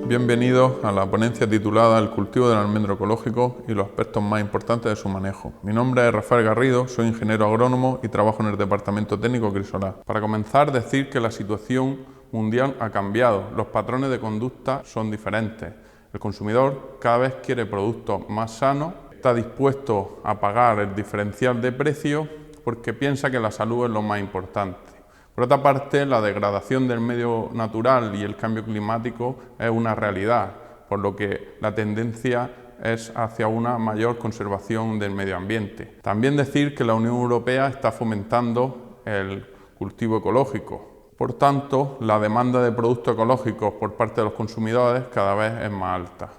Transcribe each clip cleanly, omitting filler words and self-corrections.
Bienvenidos a la ponencia titulada El cultivo del almendro ecológico y los aspectos más importantes de su manejo. Mi nombre es Rafael Garrido, soy ingeniero agrónomo y trabajo en el Departamento Técnico Crisolá. Para comenzar, decir que la situación mundial ha cambiado, los patrones de conducta son diferentes. El consumidor cada vez quiere productos más sanos, está dispuesto a pagar el diferencial de precio porque piensa que la salud es lo más importante. Por otra parte, la degradación del medio natural y el cambio climático es una realidad, por lo que la tendencia es hacia una mayor conservación del medio ambiente. También decir que la Unión Europea está fomentando el cultivo ecológico. Por tanto, la demanda de productos ecológicos por parte de los consumidores cada vez es más alta,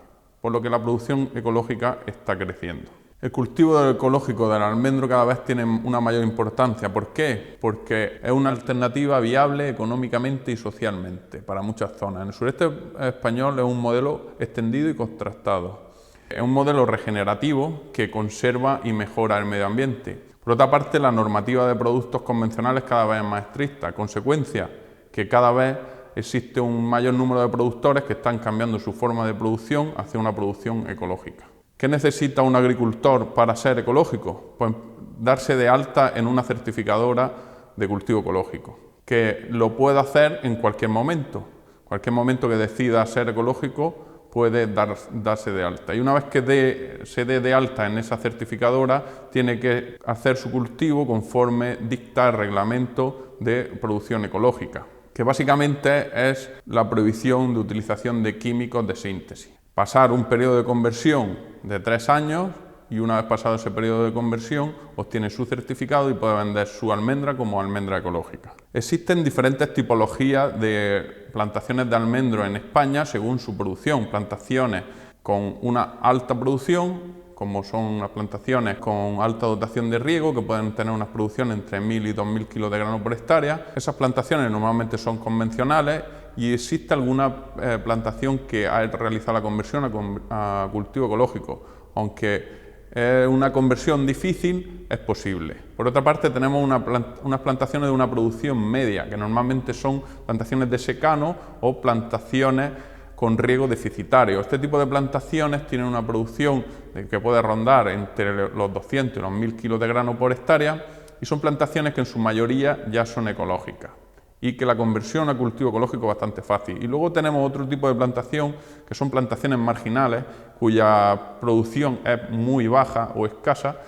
por lo que la producción ecológica está creciendo. El cultivo ecológico del almendro cada vez tiene una mayor importancia. ¿Por qué? Porque es una alternativa viable económicamente y socialmente para muchas zonas. En el sureste español es un modelo extendido y contrastado. Es un modelo regenerativo que conserva y mejora el medio ambiente. Por otra parte, la normativa de productos convencionales cada vez es más estricta. Consecuencia, que cada vez existe un mayor número de productores que están cambiando su forma de producción hacia una producción ecológica. ¿Qué necesita un agricultor para ser ecológico? Pues darse de alta en una certificadora de cultivo ecológico, que lo puede hacer en cualquier momento. Cualquier momento que decida ser ecológico puede darse de alta. Y una vez que se dé de alta en esa certificadora, tiene que hacer su cultivo conforme dicta el reglamento de producción ecológica, que básicamente es la prohibición de utilización de químicos de síntesis. Pasar un periodo de conversión de 3 años y una vez pasado ese periodo de conversión obtiene su certificado y puede vender su almendra como almendra ecológica. Existen diferentes tipologías de plantaciones de almendro en España según su producción. Plantaciones con una alta producción, como son las plantaciones con alta dotación de riego, que pueden tener unas producciones entre 1.000 y 2.000 kilos de grano por hectárea. Esas plantaciones normalmente son convencionales y existe alguna plantación que ha realizado la conversión a cultivo ecológico. Aunque es una conversión difícil, es posible. Por otra parte, tenemos unas plantaciones de una producción media, que normalmente son plantaciones de secano o plantaciones con riego deficitario. Este tipo de plantaciones tienen una producción que puede rondar entre los 200 y los 1.000 kilos de grano por hectárea y son plantaciones que en su mayoría ya son ecológicas y que la conversión a cultivo ecológico es bastante fácil. Y luego tenemos otro tipo de plantación que son plantaciones marginales cuya producción es muy baja o escasa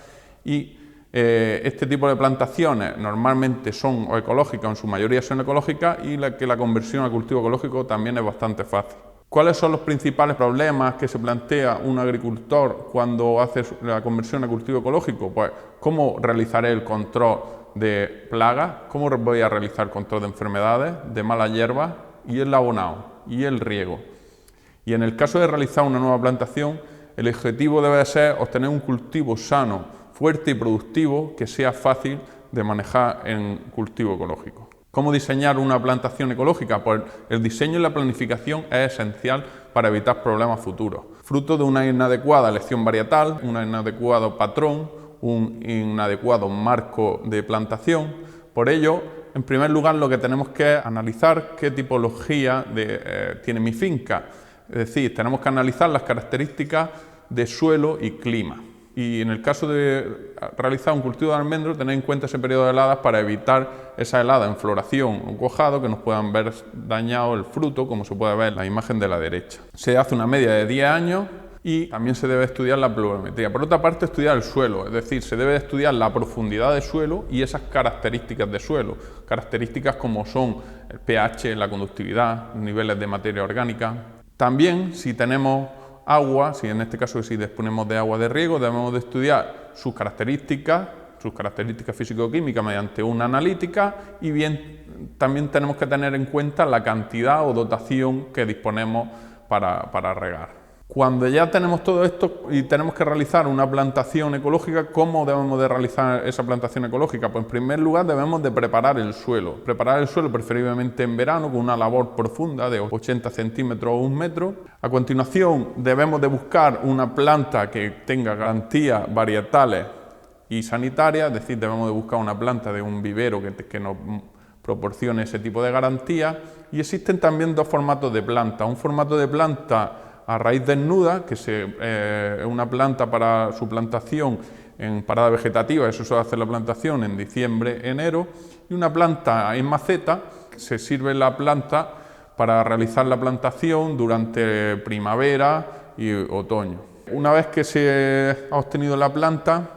y este tipo de plantaciones normalmente son o ecológicas, o en su mayoría son ecológicas y la conversión a cultivo ecológico también es bastante fácil. ¿Cuáles son los principales problemas que se plantea un agricultor cuando hace la conversión a cultivo ecológico? Pues, ¿cómo realizaré el control de plagas? ¿Cómo voy a realizar el control de enfermedades, de malas hierbas y el abonado y el riego? Y en el caso de realizar una nueva plantación, el objetivo debe ser obtener un cultivo sano, fuerte y productivo que sea fácil de manejar en cultivo ecológico. ¿Cómo diseñar una plantación ecológica? Pues el diseño y la planificación es esencial para evitar problemas futuros. Fruto de una inadecuada elección varietal, un inadecuado patrón, un inadecuado marco de plantación. Por ello, en primer lugar, lo que tenemos que analizar qué tipología tiene mi finca. Es decir, tenemos que analizar las características de suelo y clima. Y en el caso de realizar un cultivo de almendro, tener en cuenta ese periodo de heladas para evitar esa helada en floración o cuajado que nos puedan ver dañado el fruto, como se puede ver en la imagen de la derecha. Se hace una media de 10 años y también se debe estudiar la pluviometría. Por otra parte, estudiar el suelo, es decir, se debe estudiar la profundidad de suelo y esas características de suelo. Características como son el pH, la conductividad, niveles de materia orgánica. También, si tenemos agua, si en este caso si disponemos de agua de riego, debemos de estudiar sus características físico-químicas mediante una analítica y bien también tenemos que tener en cuenta la cantidad o dotación que disponemos para regar. Cuando ya tenemos todo esto y tenemos que realizar una plantación ecológica, ¿cómo debemos de realizar esa plantación ecológica? Pues en primer lugar debemos de preparar el suelo preferiblemente en verano con una labor profunda de 80 centímetros o 1 metro. A continuación debemos de buscar una planta que tenga garantías varietales y sanitarias, es decir, debemos de buscar una planta de un vivero que nos proporcione ese tipo de garantía. Y existen también dos formatos de planta. Un formato de planta a raíz desnuda, que es una planta para su plantación en parada vegetativa, eso suele hacer la plantación en diciembre, enero, y una planta en maceta, que se sirve la planta para realizar la plantación durante primavera y otoño. Una vez que se ha obtenido la planta,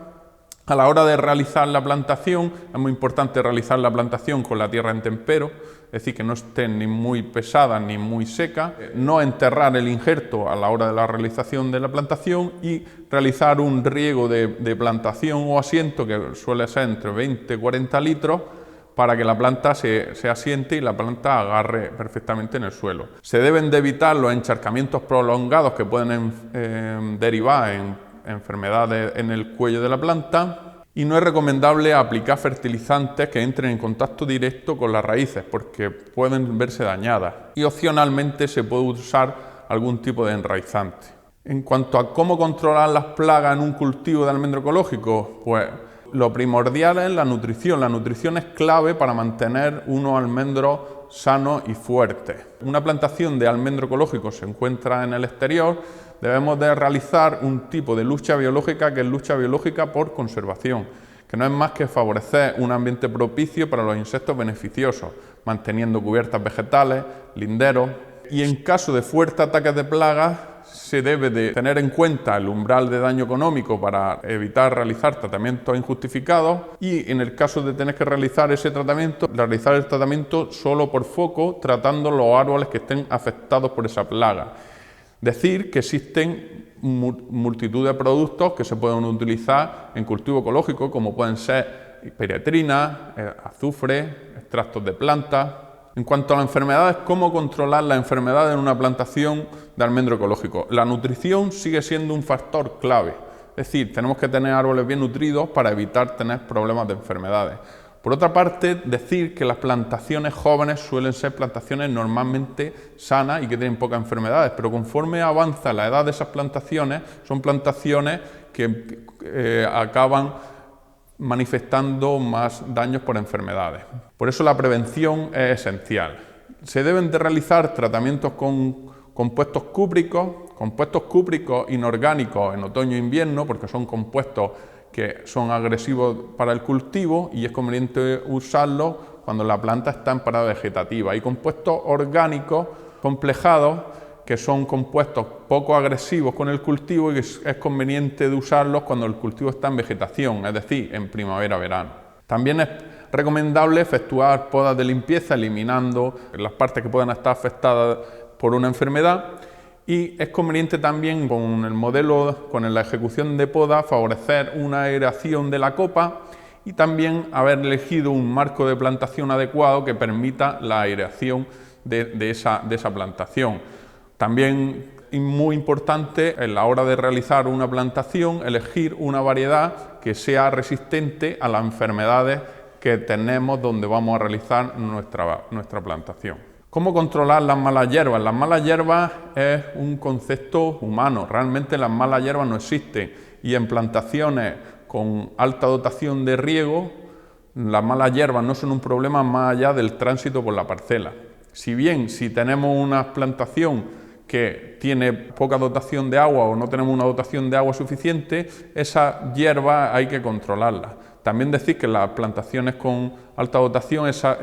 a la hora de realizar la plantación, es muy importante realizar la plantación con la tierra en tempero, es decir, que no esté ni muy pesada ni muy seca, no enterrar el injerto a la hora de la realización de la plantación y realizar un riego de plantación o asiento que suele ser entre 20 y 40 litros para que la planta se asiente y la planta agarre perfectamente en el suelo. Se deben de evitar los encharcamientos prolongados que pueden derivar en enfermedades en el cuello de la planta, y no es recomendable aplicar fertilizantes que entren en contacto directo con las raíces porque pueden verse dañadas, y opcionalmente se puede usar algún tipo de enraizante. En cuanto a cómo controlar las plagas en un cultivo de almendro ecológico, pues lo primordial es la nutrición. La nutrición es clave para mantener unos almendros sanos y fuertes. Una plantación de almendro ecológico se encuentra en el exterior. Debemos de realizar un tipo de lucha biológica que es lucha biológica por conservación, que no es más que favorecer un ambiente propicio para los insectos beneficiosos, manteniendo cubiertas vegetales, linderos, y en caso de fuertes ataques de plagas se debe de tener en cuenta el umbral de daño económico para evitar realizar tratamientos injustificados, y en el caso de tener que realizar ese tratamiento, realizar el tratamiento solo por foco, tratando los árboles que estén afectados por esa plaga. Decir que existen multitud de productos que se pueden utilizar en cultivo ecológico, como pueden ser piretrina, azufre, extractos de plantas. En cuanto a las enfermedades, ¿cómo controlar las enfermedades en una plantación de almendro ecológico? La nutrición sigue siendo un factor clave, es decir, tenemos que tener árboles bien nutridos para evitar tener problemas de enfermedades. Por otra parte, decir que las plantaciones jóvenes suelen ser plantaciones normalmente sanas y que tienen pocas enfermedades, pero conforme avanza la edad de esas plantaciones, son plantaciones que acaban manifestando más daños por enfermedades. Por eso la prevención es esencial. Se deben de realizar tratamientos con compuestos cúpricos inorgánicos en otoño e invierno, porque son compuestos que son agresivos para el cultivo y es conveniente usarlos cuando la planta está en parada vegetativa. Hay compuestos orgánicos complejados que son compuestos poco agresivos con el cultivo y es conveniente de usarlos cuando el cultivo está en vegetación, es decir, en primavera-verano. También es recomendable efectuar podas de limpieza eliminando las partes que puedan estar afectadas por una enfermedad. Y es conveniente también con la ejecución de poda, favorecer una aeración de la copa y también haber elegido un marco de plantación adecuado que permita la aireación de esa plantación. También es muy importante a la hora de realizar una plantación elegir una variedad que sea resistente a las enfermedades que tenemos donde vamos a realizar nuestra plantación. ¿Cómo controlar las malas hierbas? Las malas hierbas es un concepto humano, realmente las malas hierbas no existen y en plantaciones con alta dotación de riego, las malas hierbas no son un problema más allá del tránsito por la parcela. Si bien si tenemos una plantación que tiene poca dotación de agua o no tenemos una dotación de agua suficiente, esa hierba hay que controlarla. También decir que las plantaciones con alta dotación, esas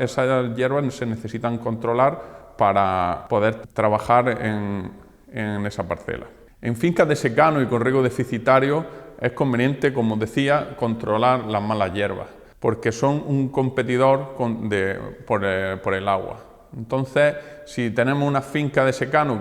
hierbas se necesitan controlar para poder trabajar en esa parcela. En fincas de secano y con riego deficitario es conveniente, como decía, controlar las malas hierbas, porque son un competidor por el agua. Entonces, si tenemos una finca de secano,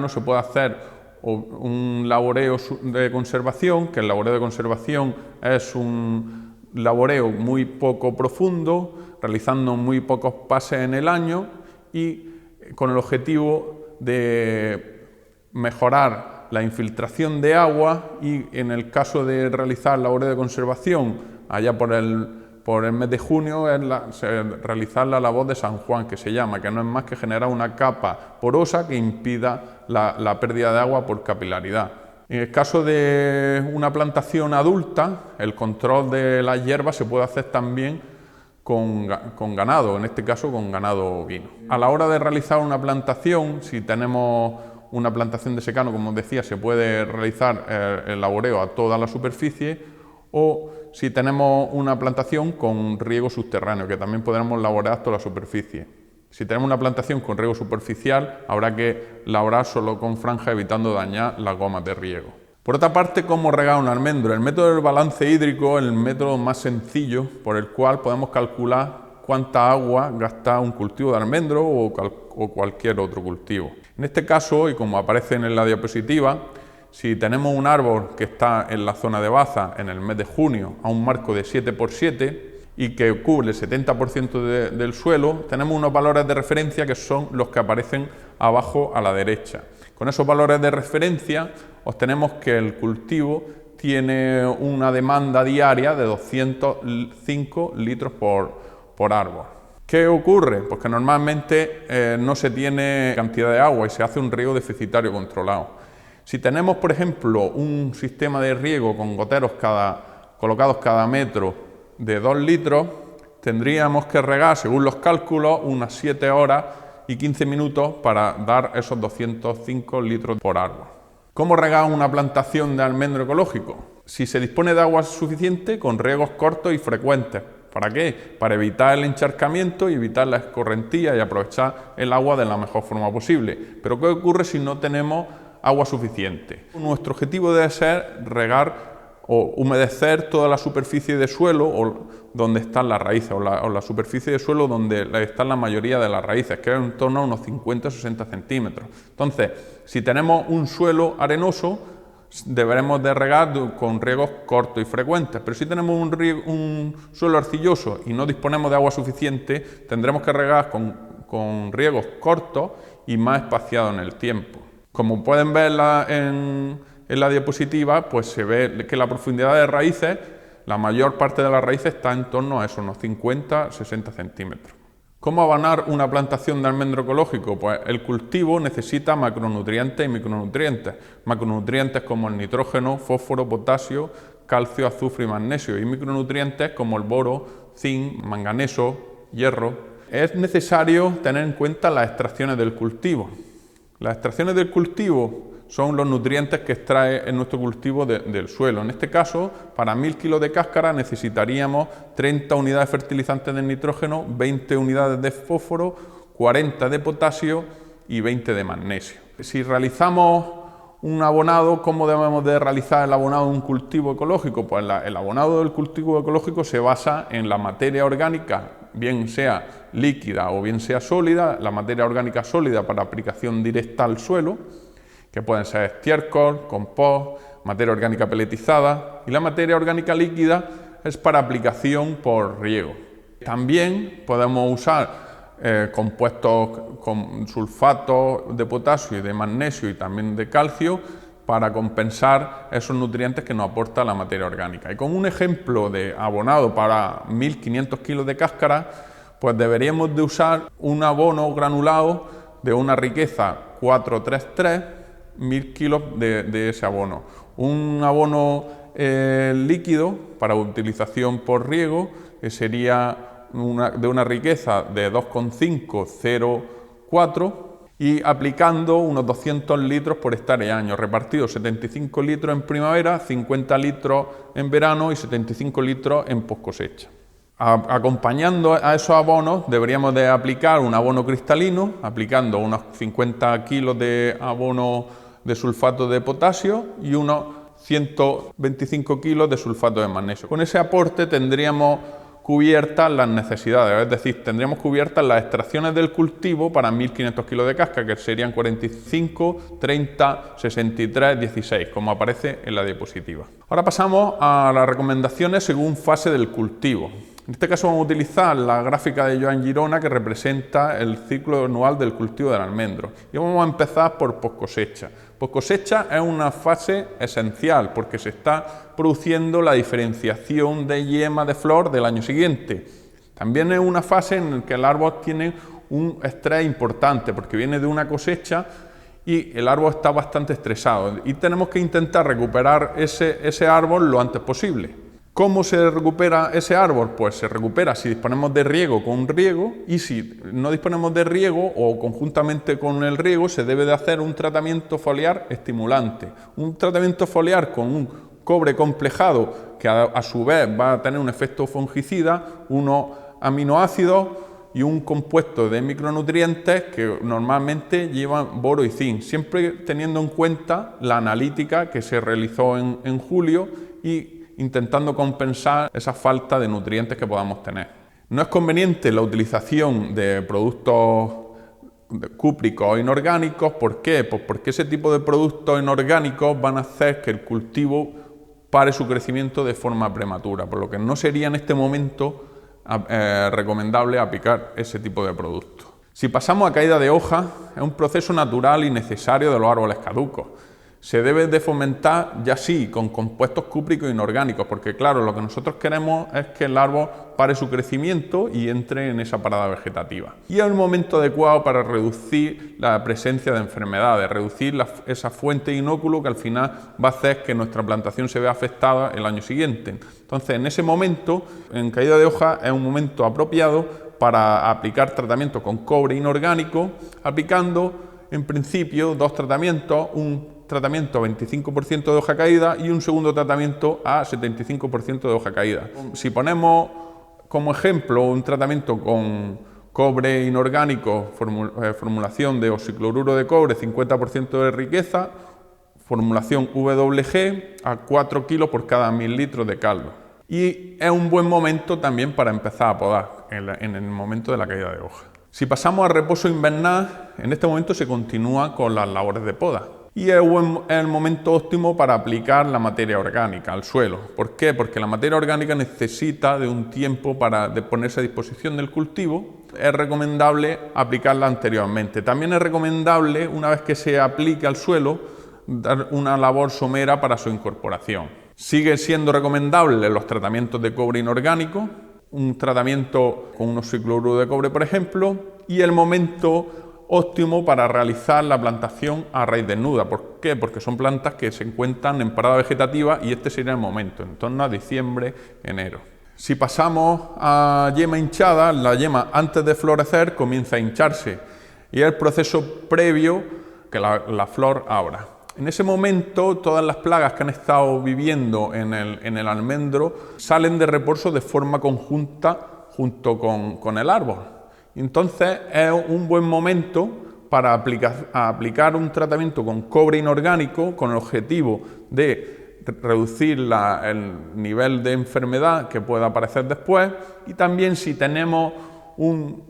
se puede hacer un laboreo de conservación, que el laboreo de conservación es un laboreo muy poco profundo, realizando muy pocos pases en el año y con el objetivo de mejorar la infiltración de agua y en el caso de realizar laboreo de conservación allá por el mes de junio realizar la labor de San Juan, que se llama, que no es más que generar una capa porosa que impida la pérdida de agua por capilaridad. En el caso de una plantación adulta, el control de las hierbas se puede hacer también con ganado, en este caso con ganado ovino. A la hora de realizar una plantación, si tenemos una plantación de secano, como os decía, se puede realizar el laboreo a toda la superficie, o si tenemos una plantación con riego subterráneo, que también podremos laborear toda la superficie. Si tenemos una plantación con riego superficial, habrá que laborar solo con franja, evitando dañar las gomas de riego. Por otra parte, ¿cómo regar un almendro? El método del balance hídrico es el método más sencillo por el cual podemos calcular cuánta agua gasta un cultivo de almendro o cualquier otro cultivo. En este caso, y como aparece en la diapositiva, si tenemos un árbol que está en la zona de baza en el mes de junio a un marco de 7×7 y que cubre el 70% del suelo, tenemos unos valores de referencia que son los que aparecen abajo a la derecha. Con esos valores de referencia obtenemos que el cultivo tiene una demanda diaria de 205 litros por árbol. ¿Qué ocurre? Pues que normalmente no se tiene cantidad de agua y se hace un riego deficitario controlado. Si tenemos, por ejemplo, un sistema de riego con goteros colocados cada metro de 2 litros, tendríamos que regar, según los cálculos, unas 7 horas y 15 minutos para dar esos 205 litros por árbol. ¿Cómo regar una plantación de almendro ecológico? Si se dispone de agua suficiente, con riegos cortos y frecuentes. ¿Para qué? Para evitar el encharcamiento y evitar la escorrentía y aprovechar el agua de la mejor forma posible. Pero ¿qué ocurre si no tenemos agua suficiente? Nuestro objetivo debe ser regar o humedecer toda la superficie de suelo o donde están las raíces, o la superficie de suelo donde están la mayoría de las raíces, que es en torno a unos 50-60 centímetros. Entonces, si tenemos un suelo arenoso, deberemos de regar con riegos cortos y frecuentes, pero si tenemos un suelo arcilloso y no disponemos de agua suficiente, tendremos que regar con riegos cortos y más espaciados en el tiempo. Como pueden ver en la diapositiva, pues se ve que la profundidad de raíces, la mayor parte de las raíces está en torno a esos unos 50-60 centímetros. ¿Cómo abonar una plantación de almendro ecológico? Pues el cultivo necesita macronutrientes y micronutrientes. Macronutrientes como el nitrógeno, fósforo, potasio, calcio, azufre y magnesio. Y micronutrientes como el boro, zinc, manganeso, hierro. Es necesario tener en cuenta las extracciones del cultivo. Las extracciones del cultivo son los nutrientes que extrae en nuestro cultivo del suelo. En este caso, para 1000 kilos de cáscara necesitaríamos 30 unidades de fertilizantes de nitrógeno, 20 unidades de fósforo, 40 de potasio y 20 de magnesio. Si realizamos un abonado, ¿cómo debemos de realizar el abonado de un cultivo ecológico? Pues el abonado del cultivo ecológico se basa en la materia orgánica, bien sea líquida o bien sea sólida, la materia orgánica sólida para aplicación directa al suelo, que pueden ser estiércol, compost, materia orgánica peletizada, y la materia orgánica líquida es para aplicación por riego. También podemos usar compuestos con sulfatos de potasio y de magnesio y también de calcio para compensar esos nutrientes que nos aporta la materia orgánica. Y como un ejemplo de abonado para 1500 kilos de cáscara, pues deberíamos de usar un abono granulado de una riqueza 433, 1000 kilos de ese abono. Un abono líquido para utilización por riego que sería de una riqueza de 2,504 y aplicando unos 200 litros por hectárea y año, repartidos 75 litros en primavera, 50 litros en verano y 75 litros en post cosecha. Acompañando a esos abonos deberíamos de aplicar un abono cristalino, aplicando unos 50 kilos de abono de sulfato de potasio y unos 125 kilos de sulfato de magnesio. Con ese aporte tendríamos cubiertas las necesidades, es decir, tendríamos cubiertas las extracciones del cultivo para 1500 kilos de cáscara, que serían 45, 30, 63, 16, como aparece en la diapositiva. Ahora pasamos a las recomendaciones según fase del cultivo. En este caso vamos a utilizar la gráfica de Joan Girona que representa el ciclo anual del cultivo del almendro. Y vamos a empezar por post cosecha. Post cosecha es una fase esencial porque se está produciendo la diferenciación de yema de flor del año siguiente. También es una fase en la que el árbol tiene un estrés importante porque viene de una cosecha y el árbol está bastante estresado y tenemos que intentar recuperar ese árbol lo antes posible. ¿Cómo se recupera ese árbol? Pues se recupera si disponemos de riego con riego, y si no disponemos de riego o conjuntamente con el riego se debe de hacer un tratamiento foliar estimulante. Un tratamiento foliar con un cobre complejado que a su vez va a tener un efecto fungicida, unos aminoácidos y un compuesto de micronutrientes que normalmente llevan boro y zinc, siempre teniendo en cuenta la analítica que se realizó en julio y intentando compensar esa falta de nutrientes que podamos tener. No es conveniente la utilización de productos cúpricos inorgánicos. ¿Por qué? Pues porque ese tipo de productos inorgánicos van a hacer que el cultivo pare su crecimiento de forma prematura, por lo que no sería en este momento recomendable aplicar ese tipo de productos. Si pasamos a caída de hoja, es un proceso natural y necesario de los árboles caducos. Se debe de fomentar, ya sí, con compuestos cúpricos inorgánicos, porque claro, lo que nosotros queremos es que el árbol pare su crecimiento y entre en esa parada vegetativa. Y es el momento adecuado para reducir la presencia de enfermedades, reducir esa fuente de inóculo que al final va a hacer que nuestra plantación se vea afectada el año siguiente. Entonces, en ese momento, en caída de hoja, es un momento apropiado para aplicar tratamiento con cobre inorgánico, aplicando en principio 2 tratamientos, un tratamiento a 25% de hoja caída y un segundo tratamiento a 75% de hoja caída. Si ponemos como ejemplo un tratamiento con cobre inorgánico, formulación de oxicloruro de cobre, 50% de riqueza, formulación WG a 4 kilos por cada 1000 litros de caldo. Y es un buen momento también para empezar a podar en el momento de la caída de hoja. Si pasamos a reposo invernal, en este momento se continúa con las labores de poda. Y es el momento óptimo para aplicar la materia orgánica al suelo. ¿Por qué? Porque la materia orgánica necesita de un tiempo para ponerse a disposición del cultivo. Es recomendable aplicarla anteriormente. También es recomendable, una vez que se aplique al suelo, dar una labor somera para su incorporación. Sigue siendo recomendable los tratamientos de cobre inorgánico, un tratamiento con un oxicloruro de cobre, por ejemplo, y el momento óptimo para realizar la plantación a raíz desnuda. ¿Por qué? Porque son plantas que se encuentran en parada vegetativa y este sería el momento, en torno a diciembre, enero. Si pasamos a yema hinchada, la yema antes de florecer comienza a hincharse y es el proceso previo que la flor abra. En ese momento todas las plagas que han estado viviendo en el almendro salen de reposo de forma conjunta junto con el árbol. Entonces es un buen momento para aplicar un tratamiento con cobre inorgánico con el objetivo de reducir el nivel de enfermedad que pueda aparecer después, y también si tenemos un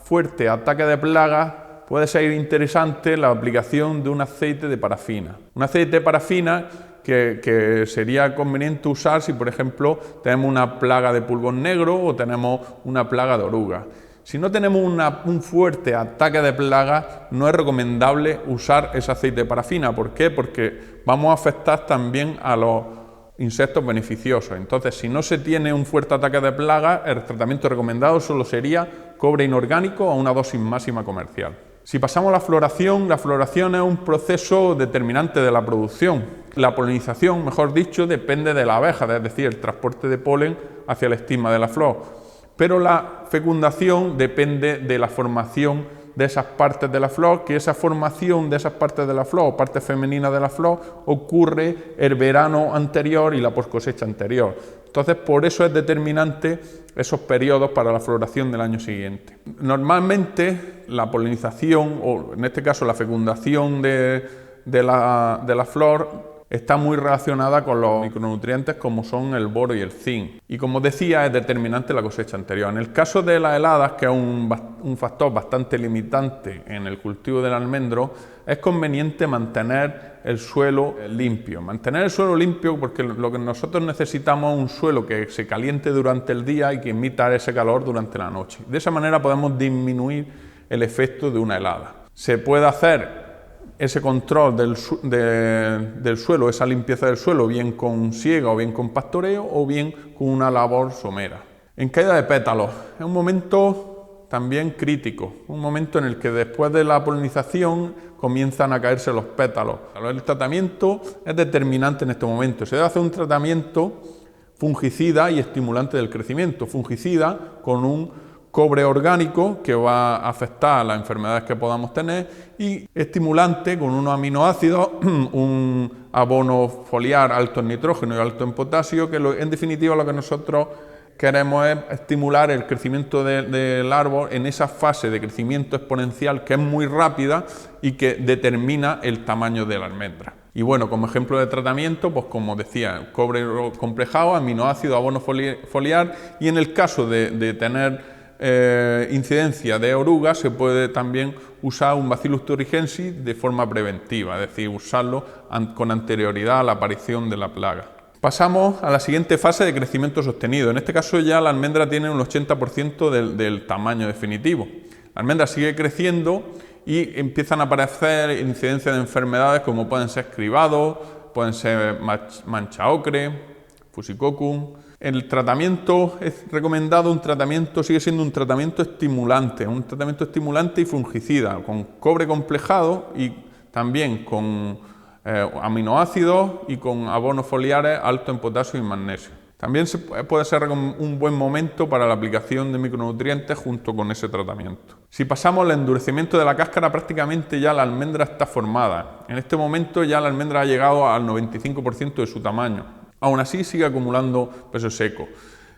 fuerte ataque de plagas puede ser interesante la aplicación de un aceite de parafina. Un aceite de parafina que sería conveniente usar si, por ejemplo, tenemos una plaga de pulgón negro o tenemos una plaga de oruga. Si no tenemos un fuerte ataque de plagas, no es recomendable usar ese aceite de parafina. ¿Por qué? Porque vamos a afectar también a los insectos beneficiosos. Entonces, si no se tiene un fuerte ataque de plagas, el tratamiento recomendado solo sería cobre inorgánico a una dosis máxima comercial. Si pasamos a la floración es un proceso determinante de la producción. La polinización, mejor dicho, depende de la abeja, es decir, el transporte de polen hacia el estigma de la flor. Pero la fecundación depende de la formación de esas partes de la flor, que esa formación de esas partes de la flor, parte femenina de la flor, ocurre el verano anterior y la poscosecha anterior. Entonces, por eso es determinante esos periodos para la floración del año siguiente. Normalmente, la polinización, o en este caso la fecundación de la flor, está muy relacionada con los micronutrientes como son el boro y el zinc. Y como decía, es determinante la cosecha anterior. En el caso de las heladas, que es un factor bastante limitante en el cultivo del almendro, es conveniente mantener el suelo limpio. Mantener el suelo limpio porque lo que nosotros necesitamos es un suelo que se caliente durante el día y que emita ese calor durante la noche. De esa manera podemos disminuir el efecto de una helada. Se puede hacer ese control del suelo, esa limpieza del suelo, bien con siega o bien con pastoreo o bien con una labor somera. En caída de pétalos, es un momento también crítico, un momento en el que después de la polinización comienzan a caerse los pétalos. El tratamiento es determinante en este momento. Se debe hacer un tratamiento fungicida y estimulante del crecimiento. Fungicida con un cobre orgánico que va a afectar a las enfermedades que podamos tener, y estimulante con unos aminoácidos, un abono foliar alto en nitrógeno y alto en potasio, que en definitiva lo que nosotros queremos es estimular el crecimiento del árbol en esa fase de crecimiento exponencial que es muy rápida y que determina el tamaño de la almendra. Y bueno, como ejemplo de tratamiento, pues como decía, cobre complejado, aminoácido, abono foliar, y en el caso de tener incidencia de orugas, se puede también usar un Bacillus thuringiensis de forma preventiva, es decir, usarlo con anterioridad a la aparición de la plaga. Pasamos a la siguiente fase de crecimiento sostenido. En este caso ya la almendra tiene un 80% del tamaño definitivo. La almendra sigue creciendo y empiezan a aparecer incidencias de enfermedades como pueden ser cribados, pueden ser mancha ocre, fusicoccus. El tratamiento es recomendado, sigue siendo un tratamiento estimulante y fungicida, con cobre complejado y también con aminoácidos y con abonos foliares altos en potasio y magnesio. También puede ser un buen momento para la aplicación de micronutrientes junto con ese tratamiento. Si pasamos al endurecimiento de la cáscara, prácticamente ya la almendra está formada. En este momento ya la almendra ha llegado al 95% de su tamaño. Aún así sigue acumulando peso seco.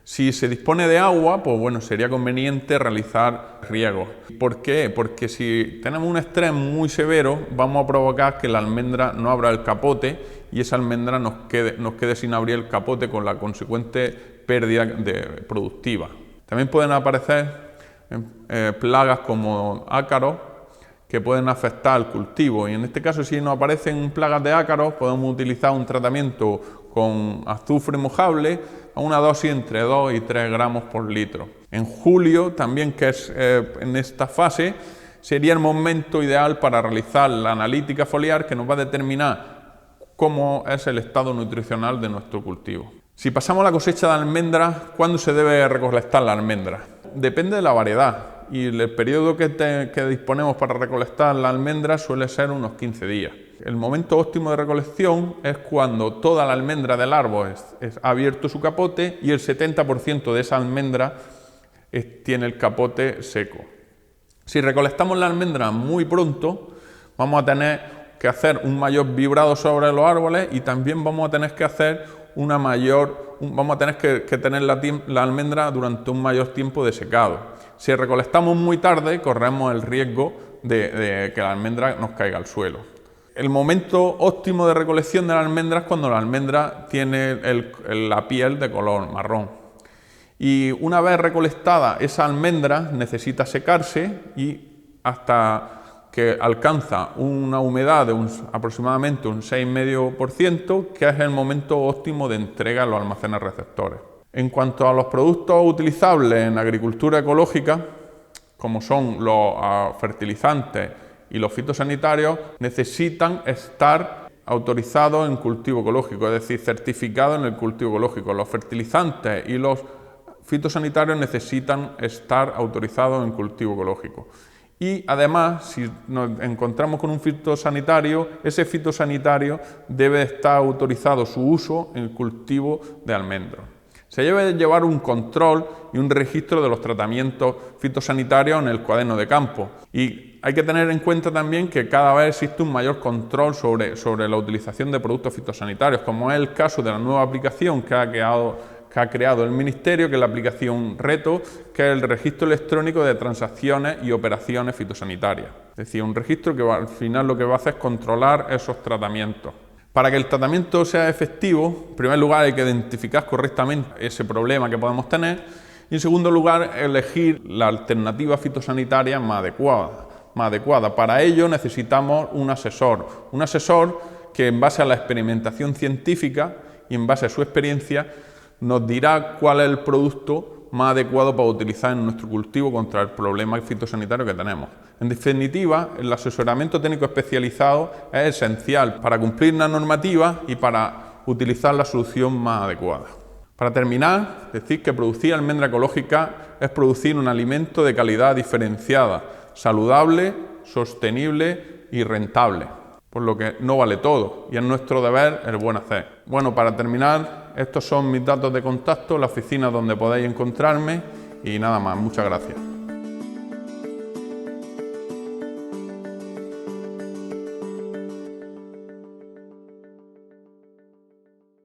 Si se dispone de agua, pues bueno, sería conveniente realizar riegos. ¿Por qué? Porque si tenemos un estrés muy severo, vamos a provocar que la almendra no abra el capote y esa almendra nos quede sin abrir el capote, con la consecuente pérdida productiva. También pueden aparecer plagas como ácaros que pueden afectar al cultivo, y en este caso, si nos aparecen plagas de ácaros, podemos utilizar un tratamiento con azufre mojable a una dosis entre 2 y 3 gramos por litro. En julio, también, que es en esta fase, sería el momento ideal para realizar la analítica foliar, que nos va a determinar cómo es el estado nutricional de nuestro cultivo. Si pasamos a la cosecha de almendras, ¿cuándo se debe recolectar la almendra? Depende de la variedad, y el periodo que disponemos para recolectar la almendra suele ser unos 15 días. El momento óptimo de recolección es cuando toda la almendra del árbol ha abierto su capote y el 70% de esa almendra tiene el capote seco. Si recolectamos la almendra muy pronto, vamos a tener que hacer un mayor vibrado sobre los árboles, y también vamos a tener que hacer que tener la almendra durante un mayor tiempo de secado. Si recolectamos muy tarde, corremos el riesgo de que la almendra nos caiga al suelo. El momento óptimo de recolección de la almendra es cuando la almendra tiene la piel de color marrón. Y una vez recolectada, esa almendra necesita secarse, y hasta que alcanza una humedad de aproximadamente un 6,5%, que es el momento óptimo de entrega a los almacenes receptores. En cuanto a los productos utilizables en agricultura ecológica, como son los fertilizantes y los fitosanitarios, necesitan estar autorizados en cultivo ecológico, es decir, certificados en el cultivo ecológico. Los fertilizantes y los fitosanitarios necesitan estar autorizados en cultivo ecológico. Y además, si nos encontramos con un fitosanitario, ese fitosanitario debe estar autorizado su uso en el cultivo de almendros. Se debe llevar un control y un registro de los tratamientos fitosanitarios en el cuaderno de campo. Y hay que tener en cuenta también que cada vez existe un mayor control sobre la utilización de productos fitosanitarios, como es el caso de la nueva aplicación que ha creado el Ministerio, que es la aplicación Reto, que es el registro electrónico de transacciones y operaciones fitosanitarias. Es decir, un registro que al final lo que va a hacer es controlar esos tratamientos. Para que el tratamiento sea efectivo, en primer lugar hay que identificar correctamente ese problema que podemos tener, y en segundo lugar elegir la alternativa fitosanitaria más adecuada. Para ello necesitamos un asesor que, en base a la experimentación científica y en base a su experiencia, nos dirá cuál es el producto más adecuado para utilizar en nuestro cultivo contra el problema fitosanitario que tenemos. En definitiva, el asesoramiento técnico especializado es esencial para cumplir la normativa y para utilizar la solución más adecuada. Para terminar, decir que producir almendra ecológica es producir un alimento de calidad diferenciada, saludable, sostenible y rentable, por lo que no vale todo, y es nuestro deber el buen hacer. Bueno, para terminar, estos son mis datos de contacto, la oficina donde podéis encontrarme y nada más. Muchas gracias.